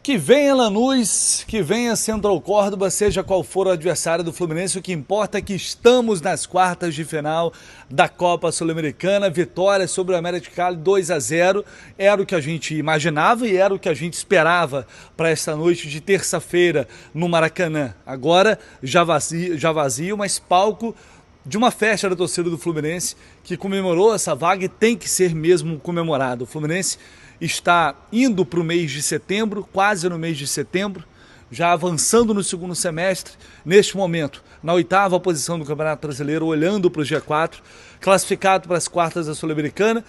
Que venha Lanús, que venha Central Córdoba, seja qual for o adversário do Fluminense, o que importa é que estamos nas quartas de final da Copa Sul-Americana. Vitória sobre o América de Cali 2-0, era o que a gente imaginava e era o que a gente esperava para esta noite de terça-feira no Maracanã. Agora já vazio, mas palco de uma festa da torcida do Fluminense que comemorou essa vaga e tem que ser mesmo comemorado. O Fluminense está indo para o mês de setembro, quase no mês de setembro, já avançando no segundo semestre, neste momento, na 8ª posição do Campeonato Brasileiro, olhando para o G4, classificado para as quartas da Sul-Americana,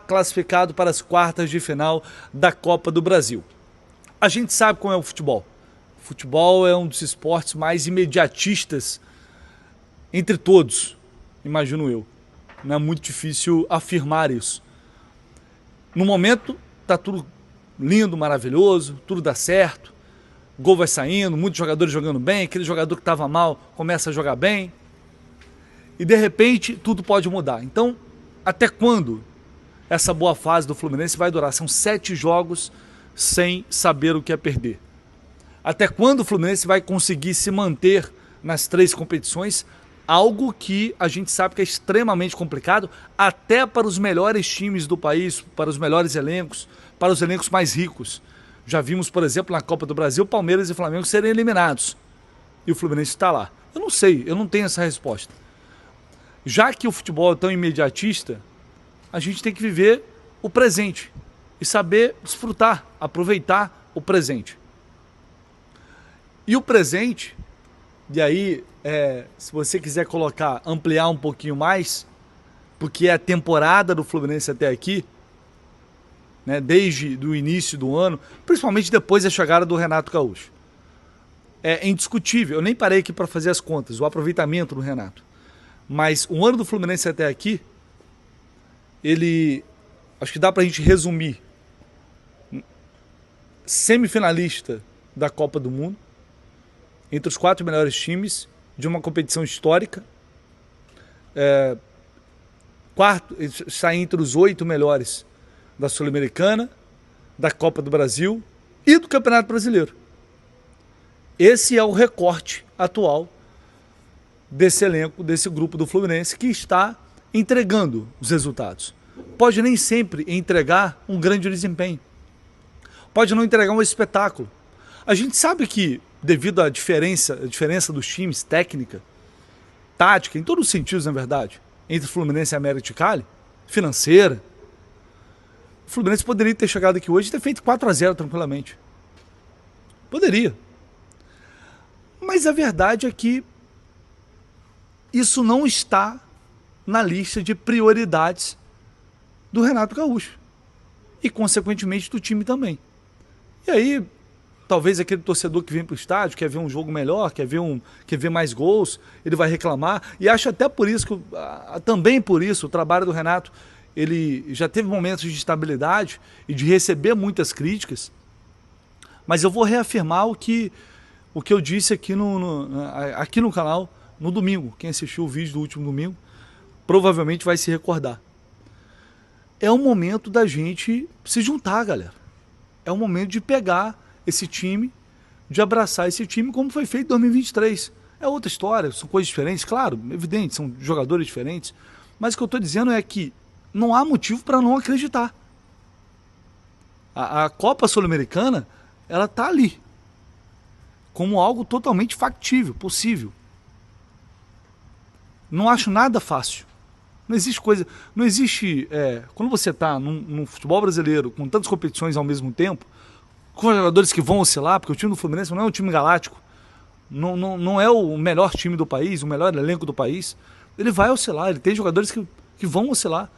classificado para as quartas de final da Copa do Brasil. A gente sabe como é o futebol. O futebol é um dos esportes mais imediatistas entre todos, imagino eu. Não é muito difícil afirmar isso. No momento, tá tudo lindo, maravilhoso, tudo dá certo, o gol vai saindo, muitos jogadores jogando bem, aquele jogador que estava mal começa a jogar bem, e de repente tudo pode mudar. Então, até quando essa boa fase do Fluminense vai durar? São 7 jogos sem saber o que é perder. Até quando o Fluminense vai conseguir se manter nas 3 competições? Algo que a gente sabe que é extremamente complicado, até para os melhores times do país, para os melhores elencos, para os elencos mais ricos. Já vimos, por exemplo, na Copa do Brasil, Palmeiras e Flamengo serem eliminados. E o Fluminense está lá. Eu não sei, eu não tenho essa resposta. Já que o futebol é tão imediatista, a gente tem que viver o presente e saber desfrutar, aproveitar o presente. E o presente, e aí, se você quiser ampliar um pouquinho mais, porque é a temporada do Fluminense até aqui, né, desde o início do ano, principalmente depois da chegada do Renato Gaúcho. É indiscutível, eu nem parei aqui para fazer as contas, o aproveitamento do Renato. Mas o ano do Fluminense até aqui, acho que dá para a gente resumir, semifinalista da Copa do Mundo, entre os 4 melhores times de uma competição histórica, está entre os 8 melhores da Sul-Americana, da Copa do Brasil e do Campeonato Brasileiro. Esse é o recorte atual desse elenco, desse grupo do Fluminense, que está entregando os resultados. Pode nem sempre entregar um grande desempenho, pode não entregar um espetáculo. A gente sabe que, devido à diferença dos times, técnica, tática, em todos os sentidos, na verdade, entre Fluminense e América de Cali, financeira, o Fluminense poderia ter chegado aqui hoje e ter feito 4-0 tranquilamente. Poderia. Mas a verdade é que isso não está na lista de prioridades do Renato Gaúcho. E, consequentemente, do time também. E aí, talvez aquele torcedor que vem para o estádio, quer ver um jogo melhor, quer ver mais gols, ele vai reclamar. E acho até por isso, também por isso, o trabalho do Renato, ele já teve momentos de estabilidade e de receber muitas críticas. Mas eu vou reafirmar o que eu disse aqui no canal no domingo. Quem assistiu o vídeo do último domingo provavelmente vai se recordar. É o momento da gente se juntar, galera. É o momento de pegar esse time, de abraçar esse time como foi feito em 2023. É outra história, são coisas diferentes, claro, evidente, são jogadores diferentes, mas o que eu estou dizendo é que não há motivo para não acreditar. A Copa Sul-Americana, ela está ali, como algo totalmente factível, possível. Não acho nada fácil. Não existe coisa, não existe, quando você está num futebol brasileiro, com tantas competições ao mesmo tempo, com jogadores que vão oscilar, porque o time do Fluminense não é um time galáctico, não é o melhor time do país, o melhor elenco do país. Ele vai oscilar, ele tem jogadores que vão oscilar.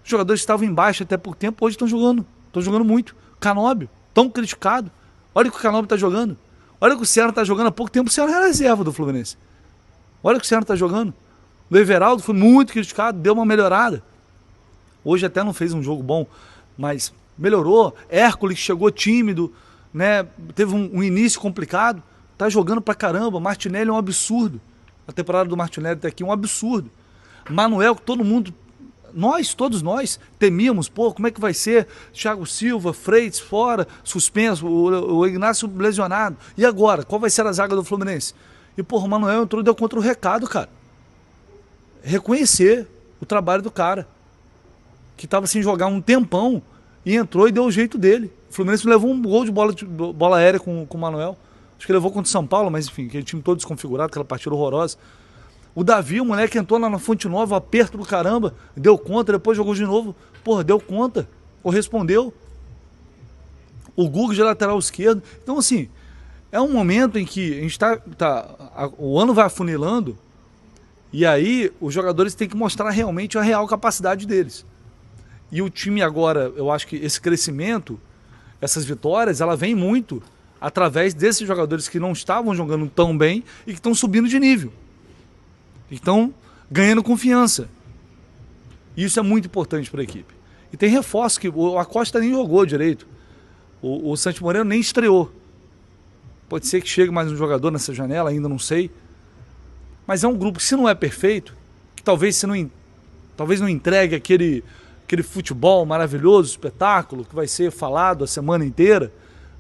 Jogadores que estavam embaixo até pouco tempo, hoje estão jogando muito. Canóbio, tão criticado. Olha o que o Canóbio está jogando. Olha o que o Serra está jogando há pouco tempo, o Serra era reserva do Fluminense. Olha o que o Serra está jogando. O Everaldo foi muito criticado, deu uma melhorada. Hoje até não fez um jogo bom, mas melhorou. Hércules chegou tímido, né? Teve um início complicado, tá jogando pra caramba. Martinelli é um absurdo. A temporada do Martinelli até aqui é um absurdo. Manuel, que todo mundo todos nós, temíamos, pô, como é que vai ser? Thiago Silva, Freitas fora, suspenso, o Ignacio lesionado. E agora? Qual vai ser a zaga do Fluminense? E, porra, o Manuel entrou e deu contra o recado, cara. Reconhecer o trabalho do cara, que estava sem jogar um tempão, e entrou e deu o jeito dele. O Fluminense levou um gol de bola aérea com o Manuel. Acho que levou contra o São Paulo, mas enfim, aquele time todo desconfigurado, aquela partida horrorosa. O Davi, o moleque entrou lá na Fonte Nova, aperto do caramba, deu conta, depois jogou de novo. Porra, deu conta, correspondeu. O Guga de lateral esquerdo. Então, assim, é um momento em que a gente o ano vai afunilando e aí os jogadores têm que mostrar realmente a real capacidade deles. E o time agora, eu acho que esse crescimento, essas vitórias, ela vem muito através desses jogadores que não estavam jogando tão bem e que estão subindo de nível. Que estão ganhando confiança. E isso é muito importante para a equipe. E tem reforço, que o Acosta nem jogou direito. O Santi Moreno nem estreou. Pode ser que chegue mais um jogador nessa janela, ainda não sei. Mas é um grupo que, se não é perfeito, que talvez não entregue aquele futebol maravilhoso, espetáculo, que vai ser falado a semana inteira,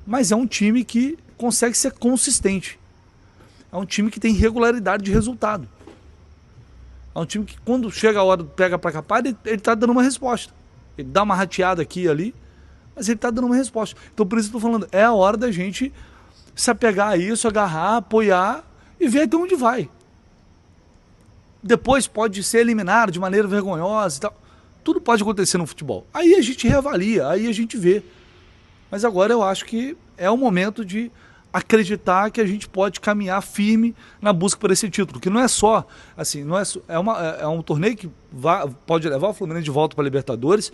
mas é um time que consegue ser consistente. É um time que tem regularidade de resultado. É um time que, quando chega a hora do pega pra capar, ele tá dando uma resposta. Ele dá uma rateada aqui e ali, mas ele tá dando uma resposta. Então, por isso que eu tô falando, é a hora da gente se apegar a isso, agarrar, apoiar e ver até onde vai. Depois pode ser eliminado de maneira vergonhosa e tal. Tudo pode acontecer no futebol. Aí a gente reavalia, aí a gente vê. Mas agora eu acho que é o momento de acreditar que a gente pode caminhar firme na busca por esse título, que não é só, assim, é um torneio que pode levar o Fluminense de volta para a Libertadores,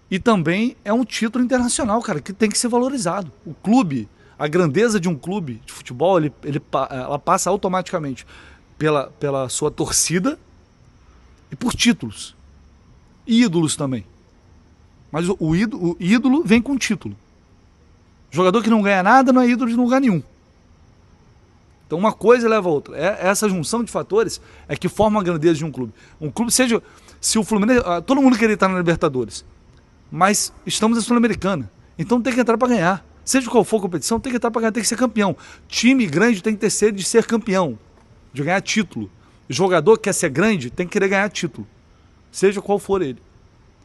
e também é um título internacional, cara, que tem que ser valorizado. O clube, a grandeza de um clube de futebol, ela passa automaticamente pela sua torcida e por títulos. E ídolos também. Mas o ídolo vem com título. Jogador que não ganha nada não é ídolo de lugar nenhum. Então uma coisa leva a outra. Essa junção de fatores é que forma a grandeza de um clube. Um clube, se o Fluminense... Todo mundo queria estar na Libertadores. Mas estamos na Sul-Americana. Então tem que entrar para ganhar. Seja qual for a competição, tem que entrar para ganhar, tem que ser campeão. Time grande tem que ter sede de ser campeão. De ganhar título. O jogador que quer ser grande tem que querer ganhar título. Seja qual for ele.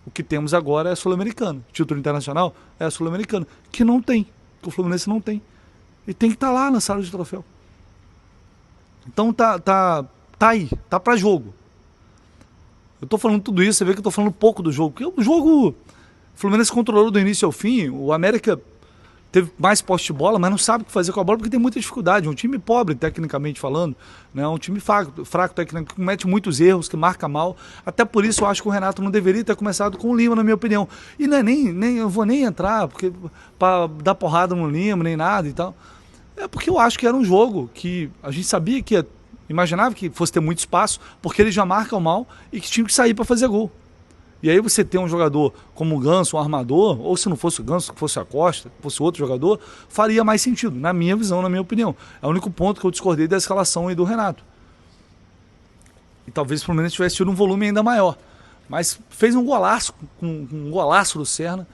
O que temos agora é a Sul-Americana. Título internacional é a Sul-Americana. Que não tem. Que o Fluminense não tem. E tem que estar lá na sala de troféu. Então tá aí. Tá pra jogo. Eu tô falando tudo isso, você vê que eu tô falando pouco do jogo. Porque o jogo, o Fluminense controlou do início ao fim. O América teve mais posse de bola, mas não sabe o que fazer com a bola porque tem muita dificuldade. É um time pobre, tecnicamente falando, né? Um time fraco tecnicamente, que comete muitos erros, que marca mal. Até por isso eu acho que o Renato não deveria ter começado com o Lima, na minha opinião. E não é eu vou nem entrar para dar porrada no Lima, nem nada e tal. É porque eu acho que era um jogo que a gente sabia imaginava que fosse ter muito espaço, porque eles já marcam mal e que tinha que sair para fazer gol. E aí você tem um jogador como o Ganso, um armador, ou se não fosse o Ganso, que fosse a Costa, que fosse outro jogador, faria mais sentido, na minha visão, na minha opinião. É o único ponto que eu discordei da escalação aí do Renato. E talvez o Fluminense tivesse tido um volume ainda maior. Mas fez um golaço, um golaço do Serna,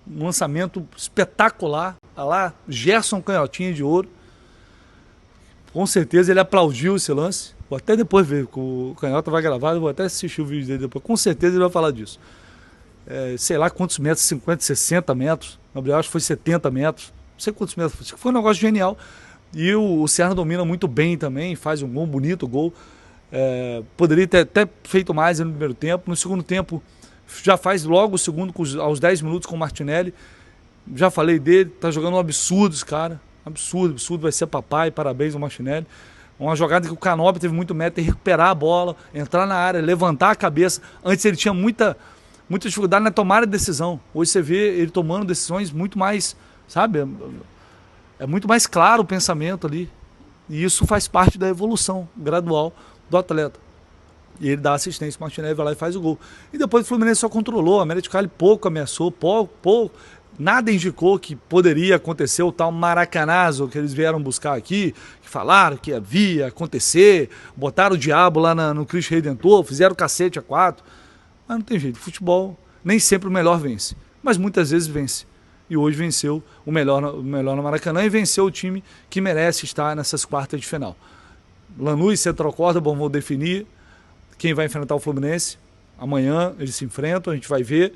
um lançamento espetacular. Olha lá, Gerson Canhotinha de Ouro. Com certeza ele aplaudiu esse lance. Vou até depois ver, o Canhota vai gravar, eu vou até assistir o vídeo dele depois. Com certeza ele vai falar disso. Sei lá quantos metros, 50, 60 metros. Gabriel, acho que foi 70 metros. Não sei quantos metros. Foi um negócio genial. E o Serra domina muito bem também, faz um gol, bonito gol. Poderia ter até feito mais no primeiro tempo. No segundo tempo, já faz logo o segundo, aos 10 minutos com o Martinelli. Já falei dele, tá jogando um absurdo esse cara. Absurdo, vai ser papai, parabéns ao Martinelli. Uma jogada que o Canóbio teve muito mérito em recuperar a bola, entrar na área, levantar a cabeça. Antes ele tinha muita dificuldade na tomada de decisão. Hoje você vê ele tomando decisões muito mais, sabe? É muito mais claro o pensamento ali. E isso faz parte da evolução gradual do atleta. E ele dá assistência, o Martinelli vai lá e faz o gol. E depois o Fluminense só controlou, a América de Cali pouco ameaçou, pouco. Nada indicou que poderia acontecer o tal maracanazo que eles vieram buscar aqui, que falaram que havia acontecer, botaram o diabo lá no Cristo Redentor, fizeram cacete a 4. Mas não tem jeito, futebol nem sempre o melhor vence, mas muitas vezes vence. E hoje venceu o melhor no Maracanã e venceu o time que merece estar nessas quartas de final. Lanús e Central Córdoba vão definir quem vai enfrentar o Fluminense. Amanhã eles se enfrentam, a gente vai ver.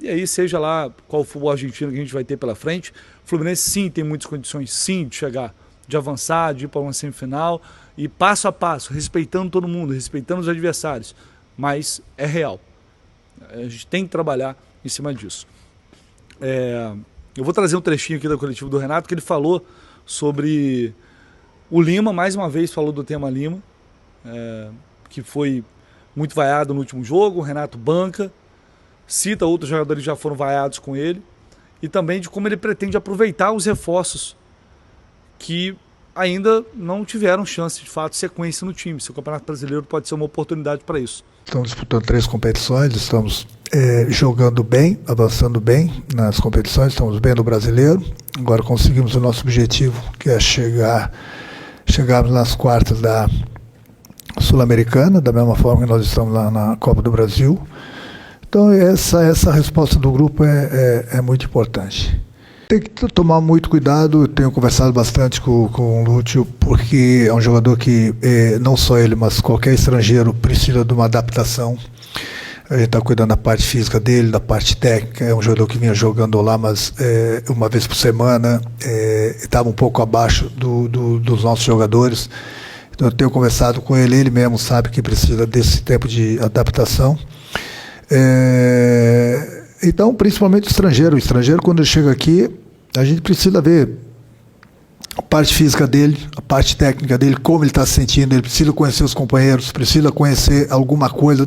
E aí, seja lá qual for o argentino que a gente vai ter pela frente, o Fluminense sim tem muitas condições sim de chegar, de avançar, de ir para uma semifinal e passo a passo, respeitando todo mundo, respeitando os adversários. Mas é real. A gente tem que trabalhar em cima disso. Eu vou trazer um trechinho aqui da coletiva do Renato, que ele falou sobre o Lima, mais uma vez falou do tema Lima, que foi muito vaiado no último jogo. O Renato banca, cita outros jogadores que já foram vaiados com ele, e também de como ele pretende aproveitar os reforços que ainda não tiveram chance, de fato, sequência no time. Se o Campeonato Brasileiro pode ser uma oportunidade para isso. Estamos disputando 3 competições, estamos jogando bem, avançando bem nas competições, estamos bem no Brasileiro. Agora conseguimos o nosso objetivo, que é chegarmos nas quartas da Sul-Americana, da mesma forma que nós estamos lá na Copa do Brasil. Então essa resposta do grupo é muito importante. Tem que tomar muito cuidado. Eu tenho conversado bastante com o Lúcio, porque é um jogador que, não só ele, mas qualquer estrangeiro precisa de uma adaptação. A gente está cuidando da parte física dele, da parte técnica. É um jogador que vinha jogando lá, mas uma vez por semana, estava um pouco abaixo dos nossos jogadores. Então eu tenho conversado com ele mesmo sabe que precisa desse tempo de adaptação. Então, principalmente o estrangeiro, quando ele chega aqui, a gente precisa ver a parte física dele, a parte técnica dele, como ele está se sentindo. Ele precisa conhecer os companheiros, precisa conhecer alguma coisa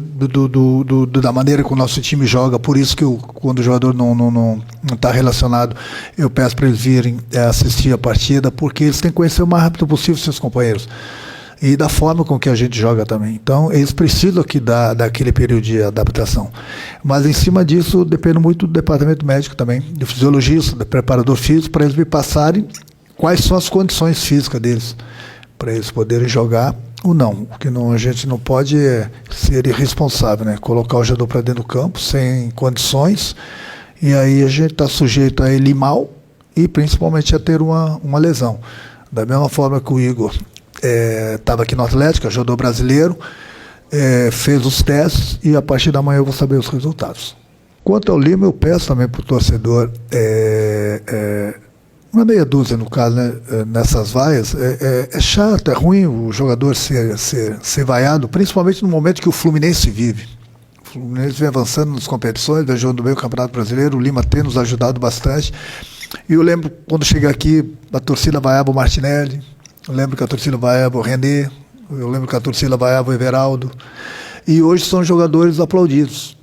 da maneira que o nosso time joga. Por isso que quando o jogador não está relacionado, eu peço para eles virem assistir a partida, porque eles têm que conhecer o mais rápido possível os seus companheiros. E da forma com que a gente joga também. Então, eles precisam aqui daquele período de adaptação. Mas, em cima disso, depende muito do departamento médico também, do fisiologista, do preparador físico, para eles me passarem quais são as condições físicas deles, para eles poderem jogar ou não. O que a gente não pode ser irresponsável, né? Colocar o jogador para dentro do campo sem condições, e aí a gente está sujeito a ele ir mal e, principalmente, a ter uma lesão. Da mesma forma que o Igor estava aqui no Atlético, ajudou o brasileiro, fez os testes e a partir da manhã eu vou saber os resultados. Quanto ao Lima, eu peço também para o torcedor, uma meia dúzia no caso, né, nessas vaias, é chato, é ruim o jogador ser vaiado, principalmente no momento que o Fluminense vive. O Fluminense vem avançando nas competições, vem jogando bem o Campeonato Brasileiro, o Lima tem nos ajudado bastante. E eu lembro quando cheguei aqui, a torcida vaiava o Martinelli, eu lembro que a torcida vaiava o René, eu lembro que a torcida vaiava o Everaldo. E hoje são jogadores aplaudidos.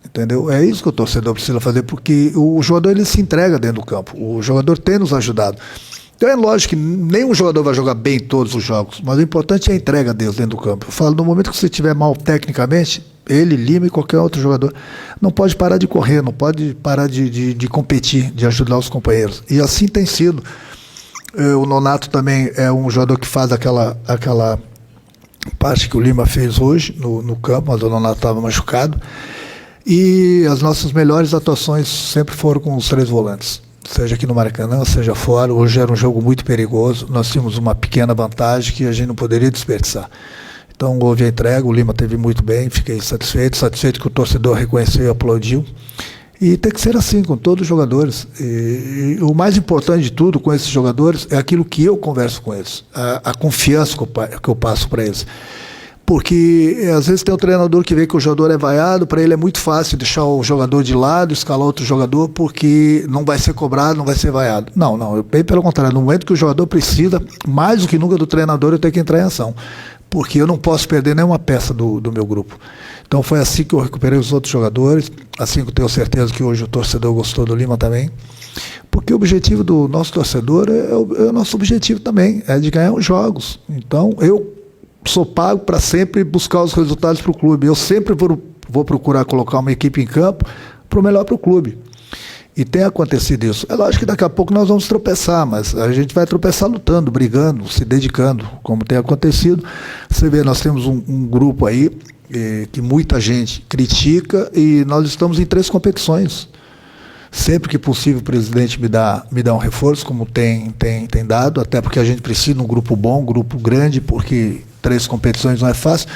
Entendeu? É isso que o torcedor precisa fazer, porque o jogador ele se entrega dentro do campo. O jogador tem nos ajudado. Então é lógico que nenhum jogador vai jogar bem todos os jogos, mas o importante é a entrega deles dentro do campo. Eu falo, no momento que você estiver mal tecnicamente, ele, Lima e qualquer outro jogador, não pode parar de correr, não pode parar de competir, de ajudar os companheiros. E assim tem sido. O Nonato também é um jogador que faz aquela parte que o Lima fez hoje no campo, mas o Nonato estava machucado. E as nossas melhores atuações sempre foram com os 3 volantes, seja aqui no Maracanã, seja fora. Hoje era um jogo muito perigoso, nós tínhamos uma pequena vantagem que a gente não poderia desperdiçar. Então houve a entrega, o Lima teve muito bem, fiquei satisfeito que o torcedor reconheceu e aplaudiu. E tem que ser assim com todos os jogadores. E o mais importante de tudo com esses jogadores é aquilo que eu converso com eles, a confiança que eu passo para eles. Porque às vezes tem um treinador que vê que o jogador é vaiado, para ele é muito fácil deixar o jogador de lado, escalar outro jogador, porque não vai ser cobrado, não vai ser vaiado. Não, bem pelo contrário, no momento que o jogador precisa, mais do que nunca do treinador, eu tenho que entrar em ação. Porque eu não posso perder nenhuma peça do meu grupo. Então foi assim que eu recuperei os outros jogadores, assim que eu tenho certeza que hoje o torcedor gostou do Lima também. Porque o objetivo do nosso torcedor é o nosso objetivo também, é de ganhar os jogos. Então eu sou pago para sempre buscar os resultados para o clube. Eu sempre vou procurar colocar uma equipe em campo para o melhor para o clube. E tem acontecido isso. É lógico que daqui a pouco nós vamos tropeçar, mas a gente vai tropeçar lutando, brigando, se dedicando, como tem acontecido. Você vê, nós temos um grupo aí que muita gente critica, e nós estamos em 3 competições. Sempre que possível o presidente me dá um reforço, como tem dado, até porque a gente precisa de um grupo bom, um grupo grande, porque 3 competições não é fácil.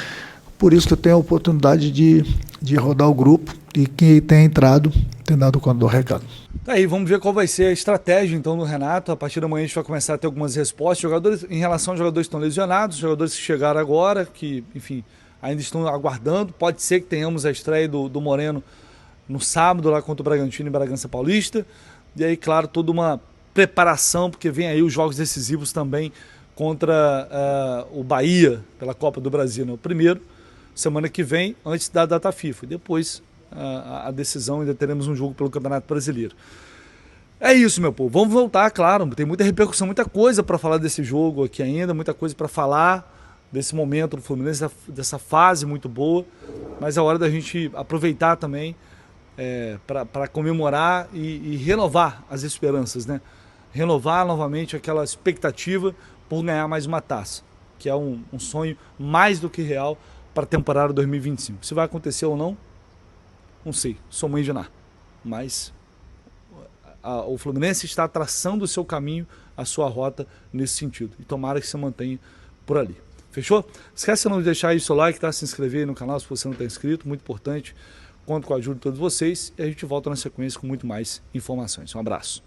Por isso que eu tenho a oportunidade de rodar o grupo, e quem tem entrado tem dado conta do recado. Tá aí, vamos ver qual vai ser a estratégia então do Renato. A partir da manhã a gente vai começar a ter algumas respostas. Jogadores, em relação aos jogadores que estão lesionados, jogadores que chegaram agora, que, enfim, ainda estão aguardando. Pode ser que tenhamos a estreia do Moreno no sábado lá contra o Bragantino e Bragança Paulista. E aí, claro, toda uma preparação, porque vem aí os jogos decisivos também contra o Bahia pela Copa do Brasil, né? O primeiro, semana que vem, antes da data FIFA. E depois a decisão, ainda teremos um jogo pelo Campeonato Brasileiro. É isso, meu povo. Vamos voltar, claro. Tem muita repercussão, muita coisa para falar desse jogo aqui ainda, muita coisa para falar desse momento do Fluminense, dessa fase muito boa. Mas é hora da gente aproveitar também para comemorar e renovar as esperanças, né? Renovar novamente aquela expectativa por ganhar mais uma taça, que é um sonho mais do que real para a temporada 2025. Se vai acontecer ou não sei, sou mãe de Ná, mas o Fluminense está traçando o seu caminho, a sua rota nesse sentido, e tomara que se mantenha por ali. Fechou? Esquece de não deixar aí o seu like, tá? Se inscrever aí no canal se você não está inscrito, muito importante. Conto com a ajuda de todos vocês e a gente volta na sequência com muito mais informações. Um abraço.